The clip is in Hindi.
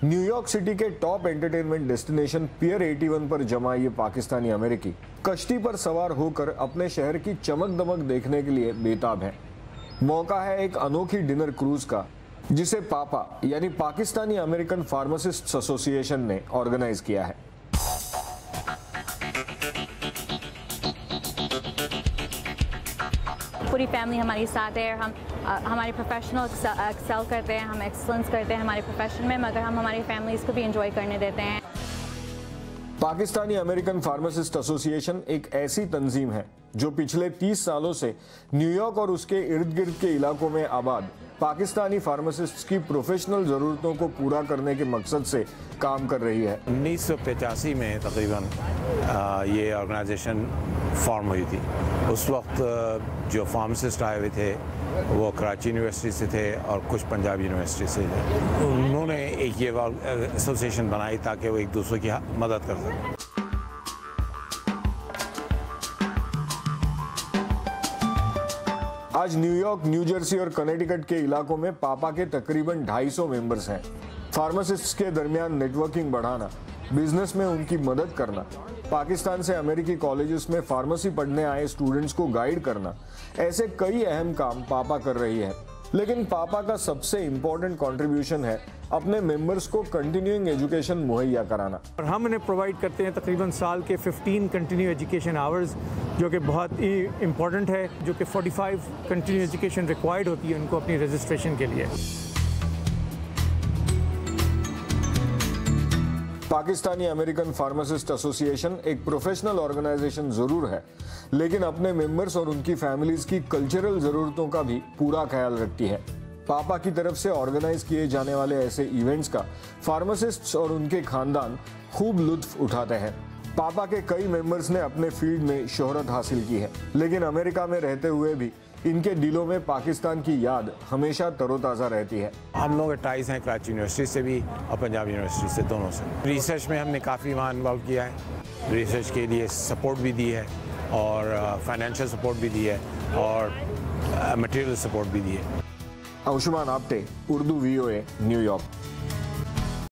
न्यूयॉर्क सिटी के टॉप एंटरटेनमेंट डेस्टिनेशन पियर 81 पर जमा ये पाकिस्तानी अमेरिकी कश्ती पर सवार होकर अपने शहर की चमक दमक देखने के लिए बेताब है। मौका है एक अनोखी डिनर क्रूज का, जिसे पापा यानी पाकिस्तानी अमेरिकन फार्मासिस्ट्स एसोसिएशन ने ऑर्गेनाइज किया है। पूरी फैमिली हमारे साथ है। हम हमारे प्रोफेशनल एक्सेल करते हैं, हम एक्सलेंस करते हैं हमारे प्रोफेशन में, मगर हम हमारी फैमिलीज को भी एंजॉय करने देते हैं। पाकिस्तानी अमेरिकन फार्मासिस्ट एसोसिएशन एक ऐसी तंजीम है जो पिछले 30 सालों से न्यूयॉर्क और उसके इर्द गिर्द के इलाकों में आबाद पाकिस्तानी फार्मासिस्ट्स की प्रोफेशनल ज़रूरतों को पूरा करने के मकसद से काम कर रही है। 1985 में तकरीबन ये ऑर्गेनाइजेशन फॉर्म हुई थी। उस वक्त जो फार्मासिस्ट आए हुए थे वो कराची यूनिवर्सिटी से थे और कुछ पंजाब यूनिवर्सिटी से थे। उन्होंने एक ये एसोसिएशन बनाई ताकि वो एक दूसरे की मदद कर सकें। आज न्यूयॉर्क, न्यू जर्सी और कनेटिकट के इलाकों में पापा के तकरीबन 250 मेंबर्स हैं। फार्मासिस्ट्स के दरमियान नेटवर्किंग बढ़ाना, बिजनेस में उनकी मदद करना, पाकिस्तान से अमेरिकी कॉलेजेस में फार्मेसी पढ़ने आए स्टूडेंट्स को गाइड करना, ऐसे कई अहम काम पापा कर रही है। लेकिन पापा का सबसे इम्पोर्टेंट कंट्रीब्यूशन है अपने मेंबर्स को कंटिन्यूइंग एजुकेशन मुहैया कराना। और हम उन्हें प्रोवाइड करते हैं तकरीबन साल के 15 कंटिन्यू एजुकेशन आवर्स, जो कि बहुत ही इम्पोर्टेंट है, जो कि 45 कंटिन्यू एजुकेशन रिक्वायर्ड होती है उनको अपनी रजिस्ट्रेशन के लिए। पाकिस्तानी अमेरिकन फार्मासिस्ट एसोसिएशन एक प्रोफेशनल ऑर्गेनाइजेशन जरूर है, लेकिन अपने मेंबर्स और उनकी फैमिलीज की कल्चरल जरूरतों का भी पूरा ख्याल रखती है। पापा की तरफ से ऑर्गेनाइज किए जाने वाले ऐसे इवेंट्स का फार्मासिस्ट्स और उनके खानदान खूब लुत्फ उठाते हैं। पापा के कई मेंबर्स ने अपने फील्ड में शोहरत हासिल की है, लेकिन अमेरिका में रहते हुए भी इनके दिलों में पाकिस्तान की याद हमेशा तरोताज़ा रहती है। हम लोग टाइज हैं कराची यूनिवर्सिटी से भी और पंजाब यूनिवर्सिटी से, दोनों से। रिसर्च में हमने काफ़ी वहाँ इन्वॉल्व किया है, रिसर्च के लिए सपोर्ट भी दी है और फाइनेंशियल सपोर्ट भी दी है और मटेरियल सपोर्ट भी दी है। Anshuman Apte, Urdu VOA, New York.